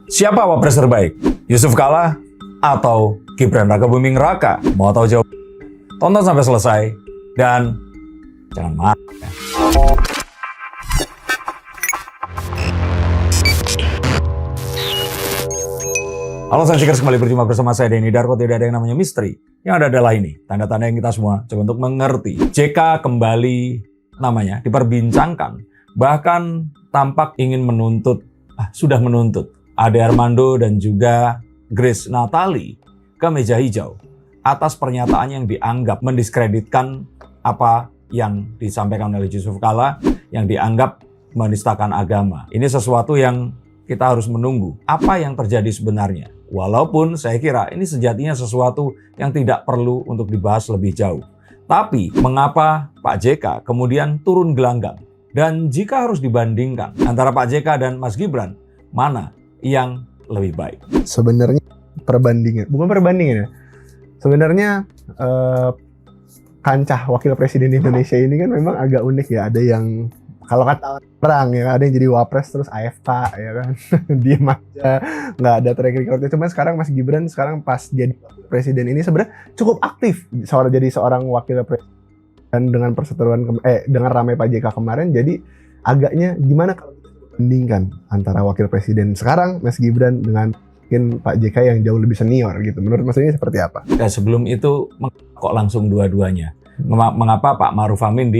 Siapa wapres terbaik? Yusuf Kalla atau Gibran Rakabuming Raka? Mau tahu jawab? Tonton sampai selesai dan jangan marah ya. Halo Sensikers, kembali berjumpa bersama saya Denny Darko. Tidak ada yang namanya misteri. Yang ada adalah ini, tanda-tanda yang kita semua coba untuk mengerti. JK kembali namanya diperbincangkan. Bahkan tampak ingin menuntut, sudah menuntut Ade Armando dan juga Grace Natali ke meja hijau atas pernyataan yang dianggap mendiskreditkan apa yang disampaikan oleh Yusuf Kalla yang dianggap menistakan agama. Ini sesuatu yang kita harus menunggu apa yang terjadi sebenarnya. Walaupun saya kira ini sejatinya sesuatu yang tidak perlu untuk dibahas lebih jauh. Tapi mengapa Pak JK kemudian turun gelanggang? Dan jika harus dibandingkan antara Pak JK dan Mas Gibran, mana yang lebih baik? Sebenarnya bukan perbandingan ya. Sebenarnya kancah wakil presiden Indonesia ini kan memang agak unik ya. Ada yang kalau kata orang ya, ada yang jadi wapres terus AFK ya kan, diem aja, nggak ada track recordnya. Cuma sekarang Mas Gibran sekarang pas jadi presiden ini sebenarnya cukup aktif jadi seorang wakil presiden. Dan dengan perseteruan dengan ramai Pak JK kemarin, jadi agaknya gimana kalau kita bandingkan antara wakil presiden sekarang Mas Gibran dengan mungkin Pak JK yang jauh lebih senior gitu. Menurut Mas ini seperti apa? Ya, sebelum itu kok langsung dua-duanya. Mengapa Pak Ma'ruf Amin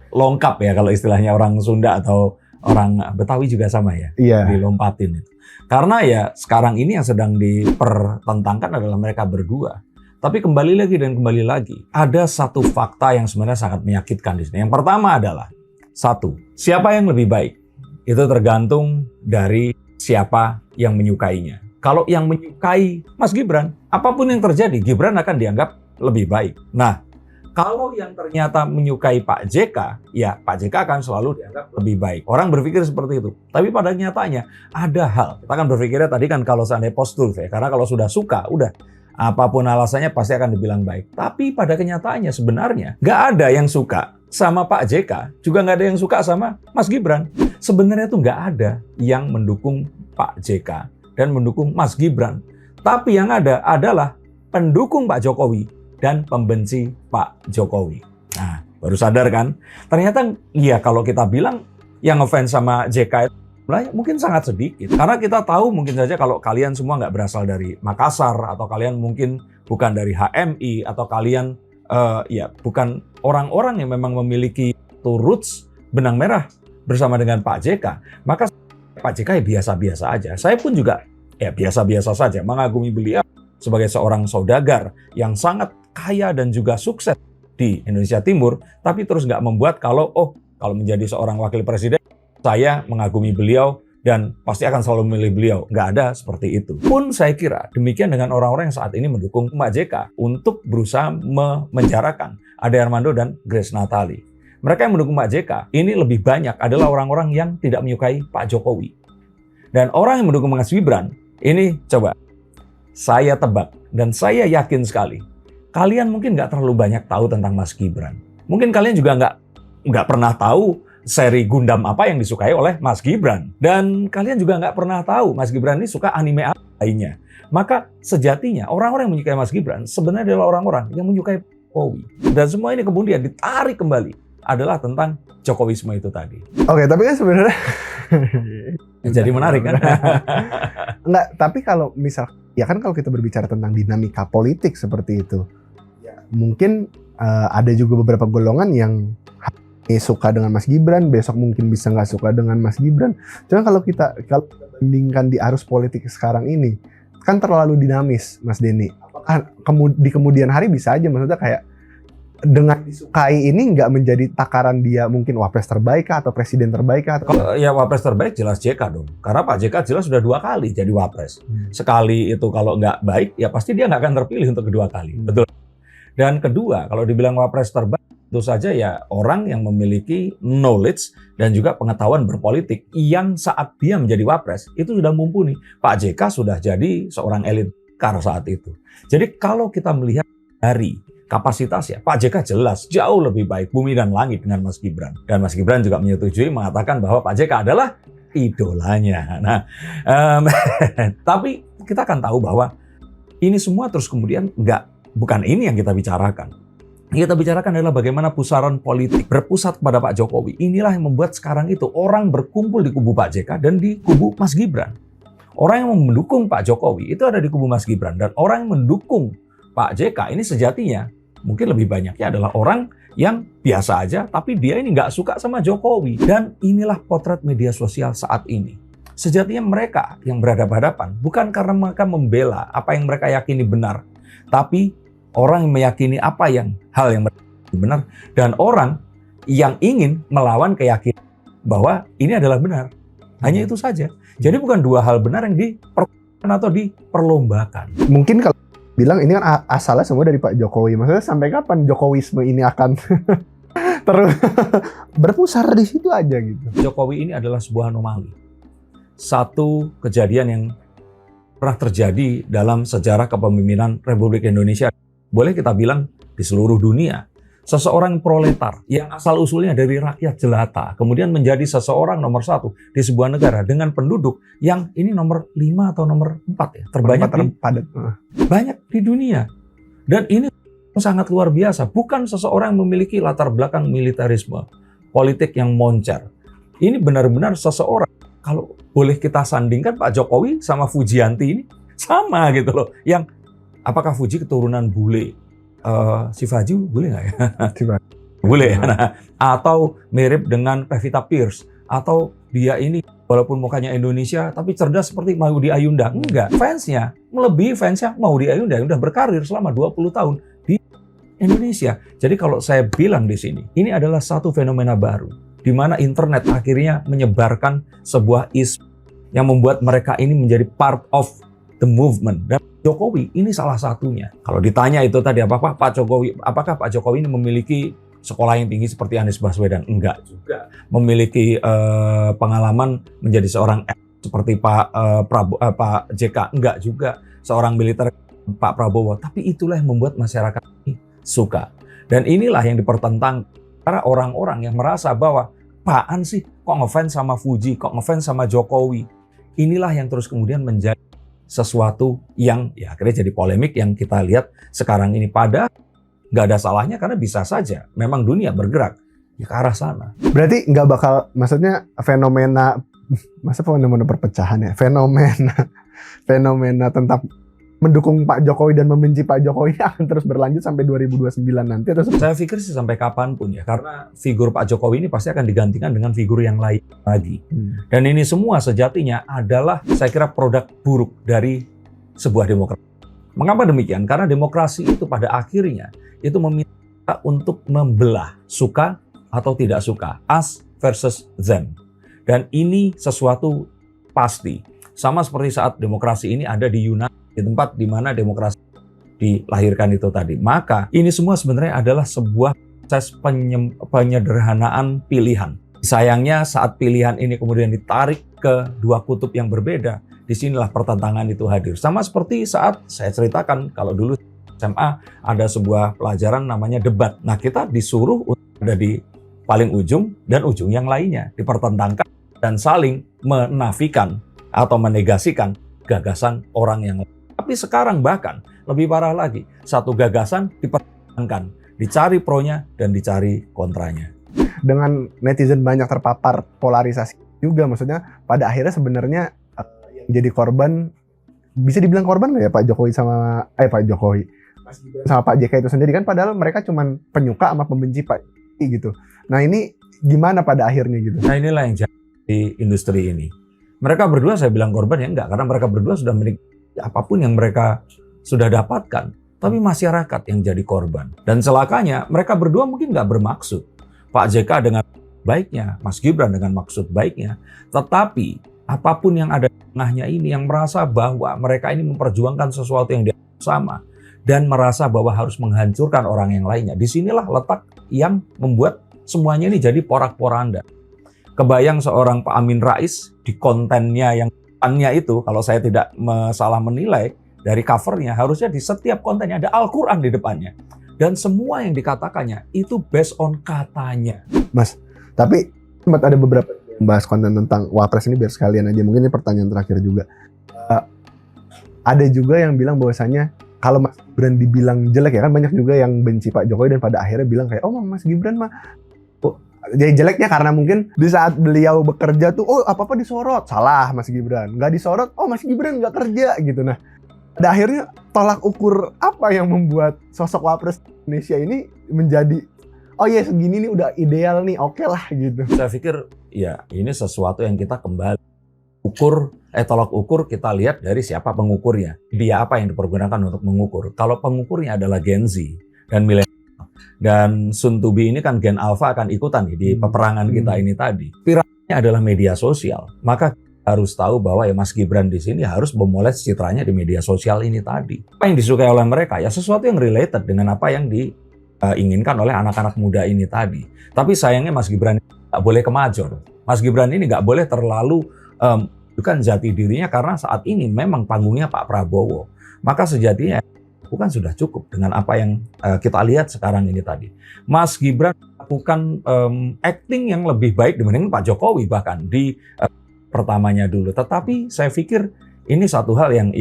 longkap ya, kalau istilahnya orang Sunda atau orang Betawi juga sama ya, dilompatin itu. Karena ya sekarang ini yang sedang dipertentangkan adalah mereka berdua. Tapi kembali lagi, ada satu fakta yang sebenarnya sangat menyakitkan di sini. Yang pertama adalah, satu, siapa yang lebih baik? Itu tergantung dari siapa yang menyukainya. Kalau yang menyukai Mas Gibran, apapun yang terjadi, Gibran akan dianggap lebih baik. Nah, kalau yang ternyata menyukai Pak JK, ya Pak JK akan selalu dianggap lebih baik. Orang berpikir seperti itu. Tapi pada nyatanya ada hal. Kita kan berpikirnya tadi kan kalau seandainya postur ya. Karena kalau sudah suka, udah apapun alasannya pasti akan dibilang baik. Tapi pada kenyataannya sebenarnya nggak ada yang suka sama Pak JK. Juga nggak ada yang suka sama Mas Gibran. Sebenarnya tuh nggak ada yang mendukung Pak JK dan mendukung Mas Gibran. Tapi yang ada adalah pendukung Pak Jokowi dan pembenci Pak Jokowi. Nah, baru sadar kan? Ternyata iya, kalau kita bilang yang ngefans sama JK itu mungkin sangat sedikit. Karena kita tahu mungkin saja kalau kalian semua nggak berasal dari Makassar, atau kalian mungkin bukan dari HMI, atau kalian bukan orang-orang yang memang memiliki roots benang merah bersama dengan Pak JK. Maka Pak JK ya biasa-biasa aja. Saya pun juga ya biasa-biasa saja mengagumi beliau sebagai seorang saudagar yang sangat kaya dan juga sukses di Indonesia Timur, tapi terus nggak membuat kalau menjadi seorang wakil presiden, saya mengagumi beliau dan pasti akan selalu memilih beliau. Nggak ada seperti itu. Pun saya kira demikian dengan orang-orang yang saat ini mendukung Pak JK untuk berusaha memenjarakan Ade Armando dan Grace Natali. Mereka yang mendukung Pak JK ini lebih banyak adalah orang-orang yang tidak menyukai Pak Jokowi. Dan orang yang mendukung Mas Gibran ini, coba saya tebak dan saya yakin sekali, kalian mungkin nggak terlalu banyak tahu tentang Mas Gibran. Mungkin kalian juga nggak pernah tahu seri Gundam apa yang disukai oleh Mas Gibran. Dan kalian juga nggak pernah tahu Mas Gibran ini suka anime apa lainnya. Maka sejatinya orang-orang yang menyukai Mas Gibran sebenarnya adalah orang-orang yang menyukai Jokowi. Dan semua ini kemudian ditarik kembali adalah tentang Jokowisme itu tadi. Oke, tapi kan sebenarnya jadi menarik kan? Enggak, tapi kalau misal, ya kan kalau kita berbicara tentang dinamika politik seperti itu, ya mungkin ada juga beberapa golongan yang suka dengan Mas Gibran, besok mungkin bisa nggak suka dengan Mas Gibran. Cuma kalau kita bandingkan di arus politik sekarang ini, kan terlalu dinamis, Mas Denny. Apakah di kemudian hari bisa aja, maksudnya kayak dengan disukai ini nggak menjadi takaran dia mungkin wapres terbaik kah, atau presiden terbaik kah? Kalau ya wapres terbaik jelas JK dong. Karena Pak JK jelas sudah 2 kali jadi wapres. Sekali itu kalau nggak baik, ya pasti dia nggak akan terpilih untuk kedua kali. Betul. Dan kedua, kalau dibilang wapres terbaik, tentu saja ya orang yang memiliki knowledge dan juga pengetahuan berpolitik yang saat dia menjadi wapres itu sudah mumpuni. Pak JK sudah jadi seorang elit kar saat itu. Jadi kalau kita melihat dari kapasitasnya, Pak JK jelas jauh lebih baik bumi dan langit dengan Mas Gibran. Dan Mas Gibran juga menyetujui mengatakan bahwa Pak JK adalah idolanya. Nah, tapi kita akan tahu bahwa ini semua terus kemudian bukan ini yang kita bicarakan. Yang kita bicarakan adalah bagaimana pusaran politik berpusat kepada Pak Jokowi. Inilah yang membuat sekarang itu orang berkumpul di kubu Pak JK dan di kubu Mas Gibran. Orang yang mendukung Pak Jokowi itu ada di kubu Mas Gibran, dan orang yang mendukung Pak JK ini sejatinya mungkin lebih banyaknya adalah orang yang biasa aja, tapi dia ini nggak suka sama Jokowi. Dan inilah potret media sosial saat ini. Sejatinya mereka yang berhadapan-hadapan bukan karena mereka membela apa yang mereka yakini benar, tapi orang yang meyakini hal yang benar, dan orang yang ingin melawan keyakinan bahwa ini adalah benar. Hanya itu saja. Jadi bukan dua hal benar yang diperlukan atau diperlombakan. Mungkin kalau bilang ini kan asalnya semua dari Pak Jokowi. Maksudnya sampai kapan Jokowisme ini akan terus berpusar di situ aja gitu? Jokowi ini adalah sebuah anomali. Satu kejadian yang pernah terjadi dalam sejarah kepemimpinan Republik Indonesia. Boleh kita bilang di seluruh dunia. Seseorang proletar yang asal-usulnya dari rakyat jelata, kemudian menjadi seseorang nomor 1 di sebuah negara dengan penduduk yang ini nomor 5 atau nomor 4 ya, terbanyak banyak di dunia. Dan ini sangat luar biasa, bukan seseorang yang memiliki latar belakang militerisme, politik yang moncer. Ini benar-benar seseorang, kalau boleh kita sandingkan Pak Jokowi sama Fujianti ini sama gitu loh. Yang apakah Fuji keturunan bule? Si Faju boleh nggak ya? Boleh ya. Nah, atau mirip dengan Pevita Pierce, atau dia ini walaupun mukanya Indonesia tapi cerdas seperti Maudy Ayunda. Enggak, fansnya melebihi fansnya Maudy Ayunda yang udah berkarir selama 20 tahun di Indonesia. Jadi kalau saya bilang di sini, ini adalah satu fenomena baru di mana internet akhirnya menyebarkan sebuah isu yang membuat mereka ini menjadi part of the movement. Dan Jokowi ini salah satunya. Kalau ditanya itu tadi apakah Pak Jokowi ini memiliki sekolah yang tinggi seperti Anies Baswedan? Enggak juga. Memiliki pengalaman menjadi seorang seperti Pak JK? Enggak juga. Seorang militer Pak Prabowo. Tapi itulah yang membuat masyarakat ini suka. Dan inilah yang dipertentangkan karena orang-orang yang merasa bahwa apaan sih kok ngefans sama Fuji, kok ngefans sama Jokowi. Inilah yang terus kemudian menjadi sesuatu yang ya akhirnya jadi polemik yang kita lihat sekarang ini. Pada nggak ada salahnya karena bisa saja memang dunia bergerak ya ke arah sana. Berarti nggak bakal, maksudnya fenomena perpecahan ya, fenomena tentang mendukung Pak Jokowi dan membenci Pak Jokowi ini akan terus berlanjut sampai 2029 nanti atau saya pikir sih sampai kapanpun ya, karena figur Pak Jokowi ini pasti akan digantikan dengan figur yang lain lagi. Dan ini semua sejatinya adalah saya kira produk buruk dari sebuah demokrasi. Mengapa demikian? Karena demokrasi itu pada akhirnya itu meminta untuk membelah, suka atau tidak suka, us versus them. Dan ini sesuatu pasti. Sama seperti saat demokrasi ini ada di Yunani, di tempat di mana demokrasi dilahirkan itu tadi. Maka ini semua sebenarnya adalah sebuah proses penyederhanaan pilihan. Sayangnya saat pilihan ini kemudian ditarik ke dua kutub yang berbeda, disinilah pertentangan itu hadir. Sama seperti saat saya ceritakan kalau dulu SMA ada sebuah pelajaran namanya debat. Nah kita disuruh ada di paling ujung dan ujung yang lainnya, dipertentangkan dan saling menafikan atau menegasikan gagasan orang yang lain. Tapi sekarang bahkan lebih parah lagi, satu gagasan dipertentangkan, dicari pronya dan dicari kontranya. Dengan netizen banyak terpapar polarisasi juga, maksudnya pada akhirnya sebenarnya yang jadi korban, bisa dibilang korban nggak ya Pak Jokowi sama Pak JK itu sendiri kan, padahal mereka cuman penyuka sama pembenci Pak gitu. Nah ini gimana pada akhirnya gitu? Nah inilah yang jadi di industri ini. Mereka berdua saya bilang korban ya enggak, karena mereka berdua sudah menikmati apapun yang mereka sudah dapatkan, tapi masyarakat yang jadi korban. Dan celakanya mereka berdua mungkin nggak bermaksud. Pak JK dengan baiknya, Mas Gibran dengan maksud baiknya, tetapi apapun yang ada di tengahnya ini yang merasa bahwa mereka ini memperjuangkan sesuatu yang sama dan merasa bahwa harus menghancurkan orang yang lainnya. Disinilah letak yang membuat semuanya ini jadi porak-poranda. Kebayang seorang Pak Amin Rais di kontennya yang depannya itu, kalau saya tidak salah menilai dari covernya, harusnya di setiap kontennya ada Al-Quran di depannya. Dan semua yang dikatakannya itu based on katanya. Mas, tapi sempat ada beberapa bahas konten tentang Wapres ini biar sekalian aja. Mungkin ini pertanyaan terakhir juga. Ada juga yang bilang bahwasanya kalau Mas Gibran dibilang jelek ya kan, banyak juga yang benci Pak Jokowi dan pada akhirnya bilang kayak, oh Mas Gibran mah jadi jeleknya karena mungkin di saat beliau bekerja tuh, oh apa-apa disorot. Salah Mas Gibran. Nggak disorot, oh Mas Gibran nggak kerja gitu. Nah, pada akhirnya tolak ukur apa yang membuat sosok Wapres Indonesia ini menjadi, oh ya segini nih udah ideal nih, oke lah gitu. Saya pikir ya ini sesuatu yang kita kembali tolak ukur kita lihat dari siapa pengukurnya. Dia apa yang dipergunakan untuk mengukur. Kalau pengukurnya adalah Gen Z dan milenial, dan soon to be ini kan Gen Alpha akan ikutan nih di peperangan kita ini tadi. Piramidanya adalah media sosial. Maka harus tahu bahwa ya Mas Gibran di sini harus memoles citranya di media sosial ini tadi. Apa yang disukai oleh mereka ya sesuatu yang related dengan apa yang diinginkan oleh anak-anak muda ini tadi. Tapi sayangnya Mas Gibran nggak boleh kemajon. Mas Gibran ini nggak boleh terlalu bukan jati dirinya karena saat ini memang panggungnya Pak Prabowo. Maka sejatinya bukan sudah cukup dengan apa yang kita lihat sekarang ini tadi. Mas Gibran melakukan acting yang lebih baik dibanding Pak Jokowi bahkan di pertamanya dulu. Tetapi saya pikir ini satu hal yang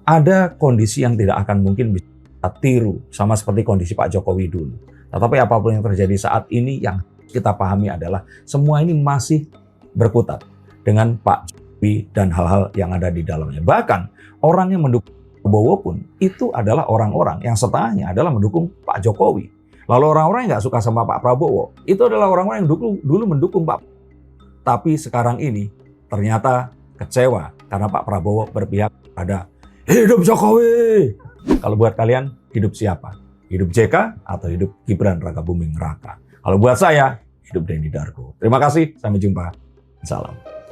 ada kondisi yang tidak akan mungkin bisa tiru sama seperti kondisi Pak Jokowi dulu. Tetapi apapun yang terjadi saat ini yang kita pahami adalah semua ini masih berkutat dengan Pak Jokowi dan hal-hal yang ada di dalamnya. Bahkan orang yang mendukung Prabowo pun itu adalah orang-orang yang setengahnya adalah mendukung Pak Jokowi. Lalu orang-orang yang nggak suka sama Pak Prabowo itu adalah orang-orang yang dulu mendukung Pak. Tapi sekarang ini ternyata kecewa karena Pak Prabowo berpihak pada hidup Jokowi. Kalau buat kalian hidup siapa? Hidup JK atau hidup Gibran Rakabuming Raka? Kalau buat saya hidup Denny Darko. Terima kasih, sampai jumpa. Salam.